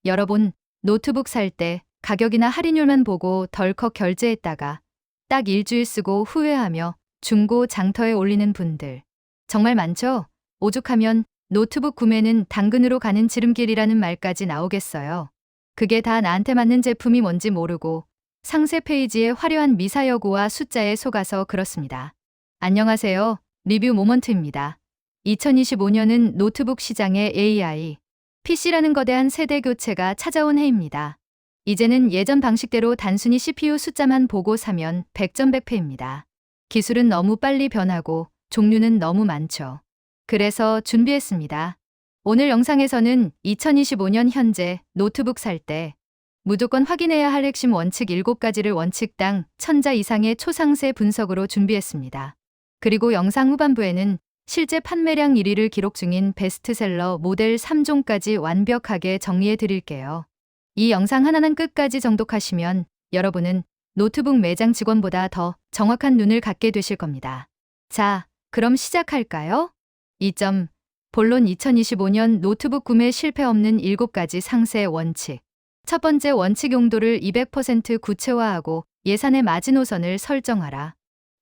여러분, 노트북 살 때 가격이나 할인율만 보고 덜컥 결제했다가 딱 일주일 쓰고 후회하며 중고 장터에 올리는 분들 정말 많죠? 오죽하면 노트북 구매는 당근으로 가는 지름길이라는 말까지 나오겠어요. 그게 다 나한테 맞는 제품이 뭔지 모르고 상세 페이지의 화려한 미사여구와 숫자에 속아서 그렇습니다. 안녕하세요. 리뷰 모먼트입니다. 2025년은 노트북 시장의 AI, PC라는 거대한 세대 교체가 찾아온 해입니다. 이제는 예전 방식대로 단순히 CPU 숫자만 보고 사면 백전백패입니다. 기술은 너무 빨리 변하고 종류는 너무 많죠. 그래서 준비했습니다. 오늘 영상에서는 2025년 현재 노트북 살 때 무조건 확인해야 할 핵심 원칙 7가지를 원칙당 1000자 이상의 초상세 분석으로 준비했습니다. 그리고 영상 후반부에는 실제 판매량 1위를 기록 중인 베스트셀러 모델 3종까지 완벽하게 정리해 드릴게요. 이 영상 하나는 끝까지 정독하시면 여러분은 노트북 매장 직원보다 더 정확한 눈을 갖게 되실 겁니다. 자, 그럼 시작할까요? 2점. 본론 2025년 노트북 구매 실패 없는 7가지 상세 원칙. 첫 번째 원칙 용도를 200% 구체화하고 예산의 마지노선을 설정하라.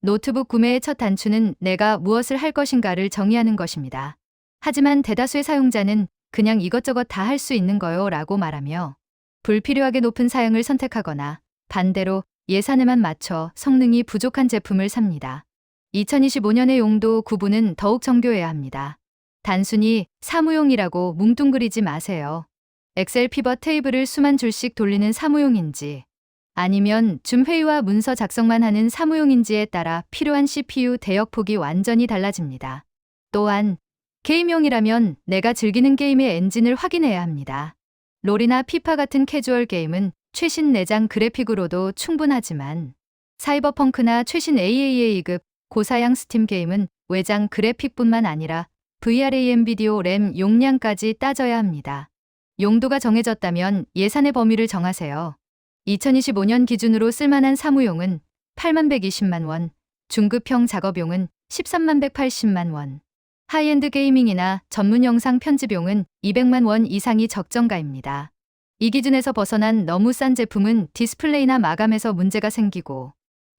노트북 구매의 첫 단추는 내가 무엇을 할 것인가를 정의하는 것입니다. 하지만 대다수의 사용자는 그냥 이것저것 다 할 수 있는 거요 라고 말하며 불필요하게 높은 사양을 선택하거나 반대로 예산에만 맞춰 성능이 부족한 제품을 삽니다. 2025년의 용도 구분은 더욱 정교해야 합니다. 단순히 사무용이라고 뭉뚱그리지 마세요. 엑셀 피벗 테이블을 수만 줄씩 돌리는 사무용인지 아니면 줌 회의와 문서 작성만 하는 사무용인지에 따라 필요한 CPU 대역폭이 완전히 달라집니다. 또한 게임용이라면 내가 즐기는 게임의 엔진을 확인해야 합니다. 롤이나 피파 같은 캐주얼 게임은 최신 내장 그래픽으로도 충분하지만 사이버펑크나 최신 AAA급 고사양 스팀 게임은 외장 그래픽뿐만 아니라 VRAM 비디오 램 용량까지 따져야 합니다. 용도가 정해졌다면 예산의 범위를 정하세요. 2025년 기준으로 쓸만한 사무용은 8120만 원, 중급형 작업용은 13180만 원, 하이엔드 게이밍이나 전문 영상 편집용은 200만 원 이상이 적정가입니다. 이 기준에서 벗어난 너무 싼 제품은 디스플레이나 마감에서 문제가 생기고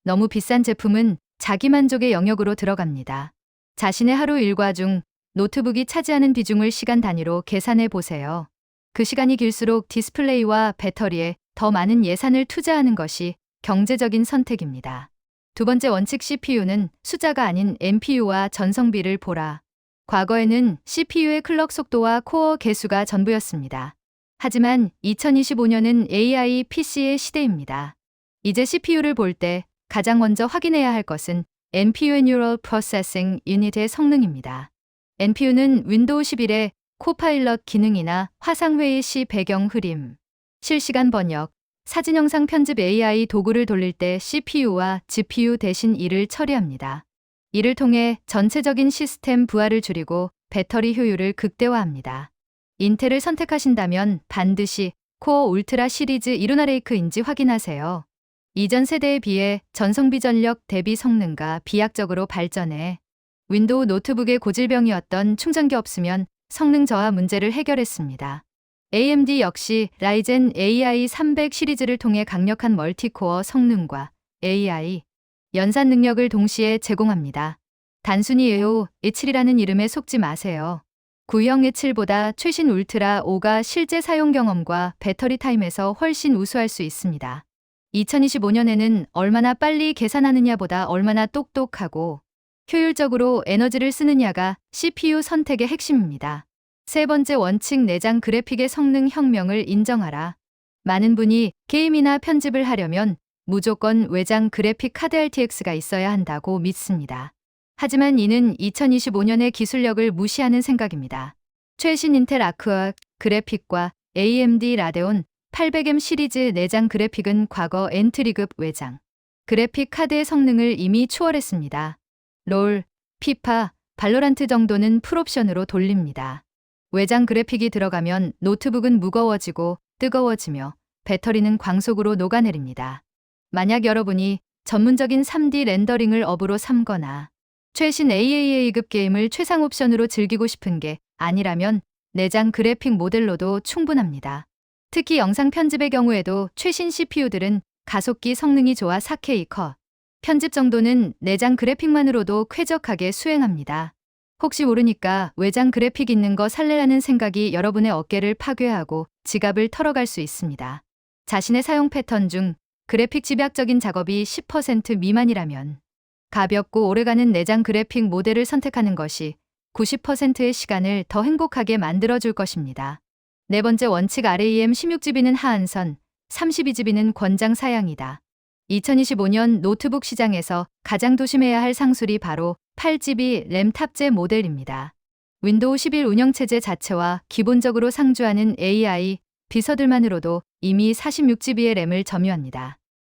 너무 비싼 제품은 자기만족의 영역으로 들어갑니다. 자신의 하루 일과 중 노트북이 차지하는 비중을 시간 단위로 계산해 보세요. 그 시간이 길수록 디스플레이와 배터리에 더 많은 예산을 투자하는 것이 경제적인 선택입니다. 두 번째 원칙 CPU는 숫자가 아닌 NPU와 전성비를 보라. 과거에는 CPU의 클럭 속도와 코어 개수가 전부였습니다. 하지만 2025년은 AI PC의 시대입니다. 이제 CPU를 볼 때 가장 먼저 확인해야 할 것은 NPU의 Neural Processing Unit의 성능입니다. NPU는 윈도우 11의 코파일럿 기능이나 화상회의 시 배경 흐림, 실시간 번역, 사진 영상 편집 AI 도구를 돌릴 때 CPU와 GPU 대신 이를 처리합니다. 이를 통해 전체적인 시스템 부하를 줄이고 배터리 효율을 극대화합니다. 인텔을 선택하신다면 반드시 코어 울트라 시리즈 이루나 레이크인지 확인하세요. 이전 세대에 비해 전성비 전력 대비 성능과 비약적으로 발전해 윈도우 노트북의 고질병이었던 충전기 없으면 성능 저하 문제를 해결했습니다. AMD 역시 라이젠 AI 300 시리즈를 통해 강력한 멀티코어 성능과 AI 연산 능력을 동시에 제공합니다. 단순히 EO E7이라는 이름에 속지 마세요. 구형 E7보다 최신 울트라 5가 실제 사용 경험과 배터리 타임에서 훨씬 우수할 수 있습니다. 2025년에는 얼마나 빨리 계산하느냐보다 얼마나 똑똑하고 효율적으로 에너지를 쓰느냐가 CPU 선택의 핵심입니다. 세 번째 원칙 내장 그래픽의 성능 혁명을 인정하라. 많은 분이 게임이나 편집을 하려면 무조건 외장 그래픽 카드 RTX가 있어야 한다고 믿습니다. 하지만 이는 2025년의 기술력을 무시하는 생각입니다. 최신 인텔 아크와 그래픽과 AMD 라데온 800M 시리즈 내장 그래픽은 과거 엔트리급 외장 그래픽 카드의 성능을 이미 초월했습니다. 롤, 피파, 발로란트 정도는 풀옵션으로 돌립니다. 외장 그래픽이 들어가면 노트북은 무거워지고 뜨거워지며 배터리는 광속으로 녹아내립니다. 만약 여러분이 전문적인 3D 렌더링을 업으로 삼거나 최신 AAA급 게임을 최상 옵션으로 즐기고 싶은 게 아니라면 내장 그래픽 모델로도 충분합니다. 특히 영상 편집의 경우에도 최신 CPU들은 가속기 성능이 좋아 4K 컷, 편집 정도는 내장 그래픽만으로도 쾌적하게 수행합니다. 혹시 모르니까 외장 그래픽 있는 거 살래라는 생각이 여러분의 어깨를 파괴하고 지갑을 털어갈 수 있습니다. 자신의 사용 패턴 중 그래픽 집약적인 작업이 10% 미만이라면 가볍고 오래가는 내장 그래픽 모델을 선택하는 것이 90%의 시간을 더 행복하게 만들어줄 것입니다. 네 번째 원칙 RAM 16GB는 하한선, 32GB는 권장 사양이다. 2025년 노트북 시장에서 가장 조심해야 할 상술이 바로 8GB 램 탑재 모델입니다. 윈도우 11 운영체제 자체와 기본적으로 상주하는 AI 비서들만으로도 이미 46GB의 램을 점유합니다.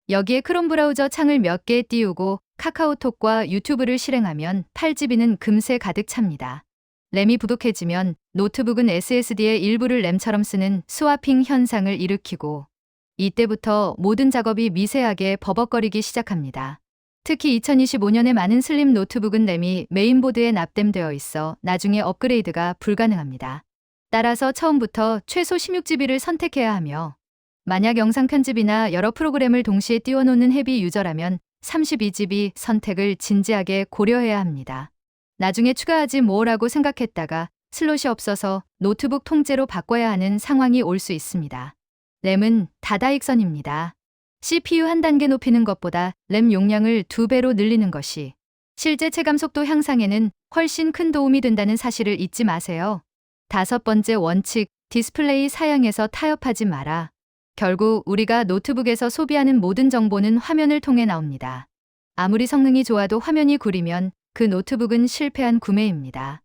여기에 크롬 브라우저 창을 몇 개 띄우고 카카오톡과 유튜브를 실행하면 8GB는 금세 가득 찹니다. 램이 부족해지면 노트북은 SSD의 일부를 램처럼 쓰는 스와핑 현상을 일으키고 이때부터 모든 작업이 미세하게 버벅거리기 시작합니다. 특히 2025년에 많은 슬림 노트북은 램이 메인보드에 납땜되어 있어 나중에 업그레이드가 불가능합니다. 따라서 처음부터 최소 16GB를 선택해야 하며 만약 영상 편집이나 여러 프로그램을 동시에 띄워놓는 헤비 유저라면 32GB 선택을 진지하게 고려해야 합니다. 나중에 추가하지 뭐라고 생각했다가 슬롯이 없어서 노트북 통째로 바꿔야 하는 상황이 올 수 있습니다. 램은 다다익선입니다. CPU 한 단계 높이는 것보다 램 용량을 2배로 늘리는 것이 실제 체감 속도 향상에는 훨씬 큰 도움이 된다는 사실을 잊지 마세요. 다섯 번째 원칙, 디스플레이 사양에서 타협하지 마라. 결국 우리가 노트북에서 소비하는 모든 정보는 화면을 통해 나옵니다. 아무리 성능이 좋아도 화면이 구리면 그 노트북은 실패한 구매입니다.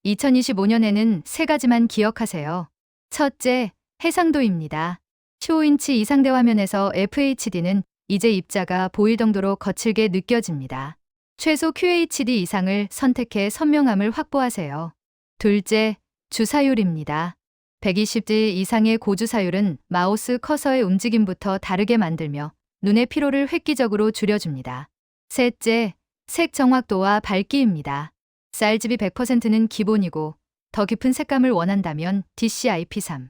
2025년에는 세 가지만 기억하세요. 첫째, 해상도입니다. 15인치 이상 대화면에서 FHD는 이제 입자가 보일 정도로 거칠게 느껴집니다. 최소 QHD 이상을 선택해 선명함을 확보하세요. 둘째, 주사율입니다. 120G 이상의 고주사율은 마우스 커서의 움직임부터 다르게 만들며 눈의 피로를 획기적으로 줄여줍니다. 셋째, 색 정확도와 밝기입니다. RGB 100%는 기본이고 더 깊은 색감을 원한다면 DCI-P3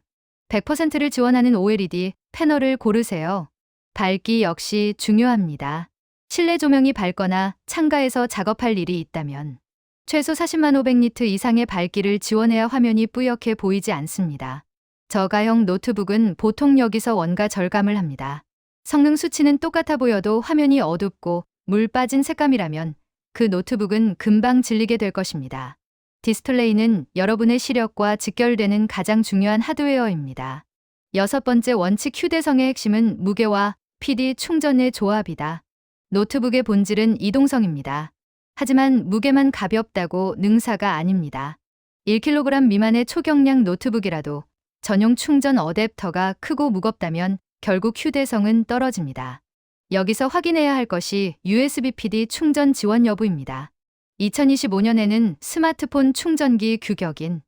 100%를 지원하는 OLED 패널을 고르세요. 밝기 역시 중요합니다. 실내 조명이 밝거나 창가에서 작업할 일이 있다면 최소 40만 500니트 이상의 밝기를 지원해야 화면이 뿌옇게 보이지 않습니다. 저가형 노트북은 보통 여기서 원가 절감을 합니다. 성능 수치는 똑같아 보여도 화면이 어둡고 물 빠진 색감이라면 그 노트북은 금방 질리게 될 것입니다. 디스플레이는 여러분의 시력과 직결되는 가장 중요한 하드웨어입니다. 여섯 번째 원칙, 휴대성의 핵심은 무게와 PD 충전의 조합이다. 노트북의 본질은 이동성입니다. 하지만 무게만 가볍다고 능사가 아닙니다. 1kg 미만의 초경량 노트북이라도 전용 충전 어댑터가 크고 무겁다면 결국 휴대성은 떨어집니다. 여기서 확인해야 할 것이 USB PD 충전 지원 여부입니다. 2025년에는 스마트폰 충전기 규격인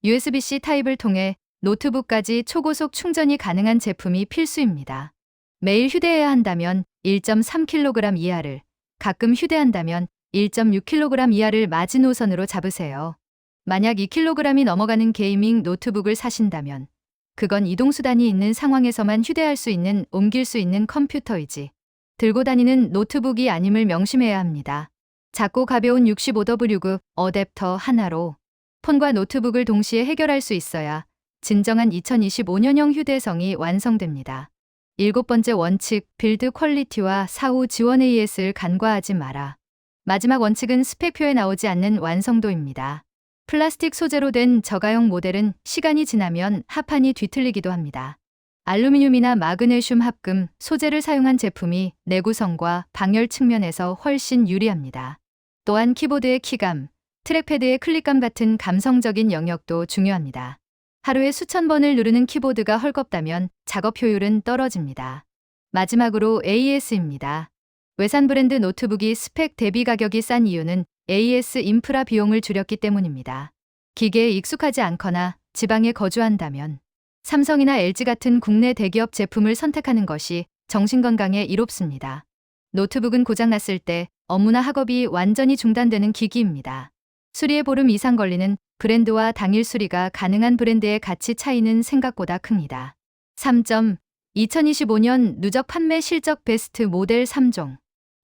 USB-C 타입을 통해 노트북까지 초고속 충전이 가능한 제품이 필수입니다. 매일 휴대해야 한다면 1.3kg 이하를, 가끔 휴대한다면 1.6kg 이하를 마지노선으로 잡으세요. 만약 2kg이 넘어가는 게이밍 노트북을 사신다면 그건 이동수단이 있는 상황에서만 휴대할 수 있는, 옮길 수 있는 컴퓨터이지 들고 다니는 노트북이 아님을 명심해야 합니다. 작고 가벼운 65W 어댑터 하나로 폰과 노트북을 동시에 해결할 수 있어야 진정한 2025년형 휴대성이 완성됩니다. 일곱 번째 원칙, 빌드 퀄리티와 사후 지원 AS를 간과하지 마라. 마지막 원칙은 스펙표에 나오지 않는 완성도입니다. 플라스틱 소재로 된 저가형 모델은 시간이 지나면 합판이 뒤틀리기도 합니다. 알루미늄이나 마그네슘 합금 소재를 사용한 제품이 내구성과 방열 측면에서 훨씬 유리합니다. 또한 키보드의 키감, 트랙패드의 클릭감 같은 감성적인 영역도 중요합니다. 하루에 수천 번을 누르는 키보드가 헐겁다면 작업 효율은 떨어집니다. 마지막으로 AS입니다. 외산 브랜드 노트북이 스펙 대비 가격이 싼 이유는 AS 인프라 비용을 줄였기 때문입니다. 기계에 익숙하지 않거나 지방에 거주한다면 삼성이나 LG 같은 국내 대기업 제품을 선택하는 것이 정신건강에 이롭습니다. 노트북은 고장났을 때 업무나 학업이 완전히 중단되는 기기입니다. 수리에 보름 이상 걸리는 브랜드와 당일 수리가 가능한 브랜드의 가치 차이는 생각보다 큽니다. 3점. 2025년 누적 판매 실적 베스트 모델 3종.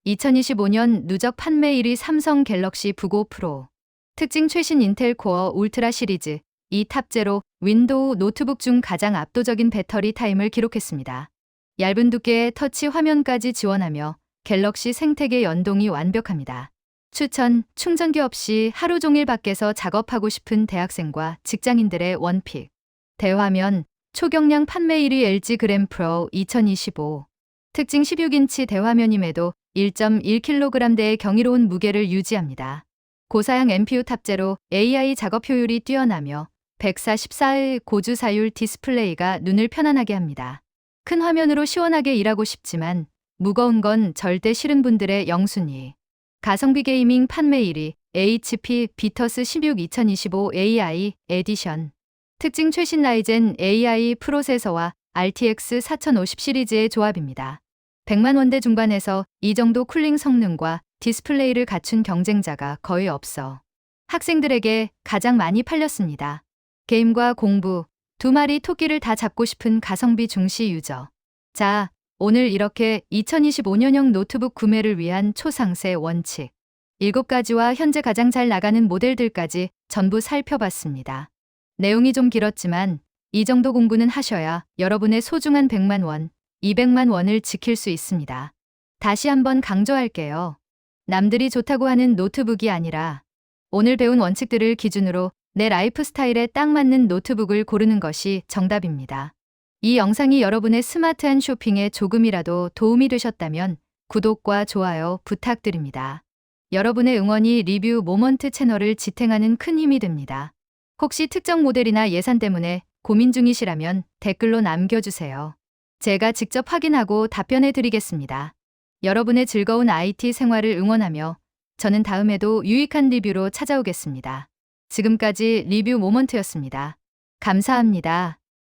2025년 누적 판매 1위 삼성 갤럭시 북5 프로. 특징 최신 인텔 코어 울트라 시리즈. 이 탑재로 윈도우 노트북 중 가장 압도적인 배터리 타임을 기록했습니다. 얇은 두께의 터치 화면까지 지원하며 갤럭시 생태계 연동이 완벽합니다. 추천, 충전기 없이 하루 종일 밖에서 작업하고 싶은 대학생과 직장인들의 원픽. 대화면, 초경량 판매 1위 LG 그램 프로 2025. 특징 16인치 대화면임에도 1.1kg대의 경이로운 무게를 유지합니다. 고사양 NPU 탑재로 AI 작업 효율이 뛰어나며 144의 고주사율 디스플레이가 눈을 편안하게 합니다. 큰 화면으로 시원하게 일하고 싶지만 무거운 건 절대 싫은 분들의 영순위. 가성비 게이밍 판매 1위 HP 비터스 16 2025 AI 에디션. 특징 최신 라이젠 AI 프로세서와 RTX 4050 시리즈의 조합입니다. 100만 원대 중반에서 이 정도 쿨링 성능과 디스플레이를 갖춘 경쟁자가 거의 없어 학생들에게 가장 많이 팔렸습니다. 게임과 공부, 두 마리 토끼를 다 잡고 싶은 가성비 중시 유저. 자, 오늘 이렇게 2025년형 노트북 구매를 위한 초상세 원칙 7가지와 현재 가장 잘 나가는 모델들까지 전부 살펴봤습니다. 내용이 좀 길었지만 이 정도 공부는 하셔야 여러분의 소중한 100만 원, 200만 원을 지킬 수 있습니다. 다시 한번 강조할게요. 남들이 좋다고 하는 노트북이 아니라 오늘 배운 원칙들을 기준으로 내 라이프 스타일에 딱 맞는 노트북을 고르는 것이 정답입니다. 이 영상이 여러분의 스마트한 쇼핑에 조금이라도 도움이 되셨다면 구독과 좋아요 부탁드립니다. 여러분의 응원이 리뷰 모먼트 채널을 지탱하는 큰 힘이 됩니다. 혹시 특정 모델이나 예산 때문에 고민 중이시라면 댓글로 남겨주세요. 제가 직접 확인하고 답변해 드리겠습니다. 여러분의 즐거운 IT 생활을 응원하며 저는 다음에도 유익한 리뷰로 찾아오겠습니다. 지금까지 리뷰 모먼트였습니다. 감사합니다.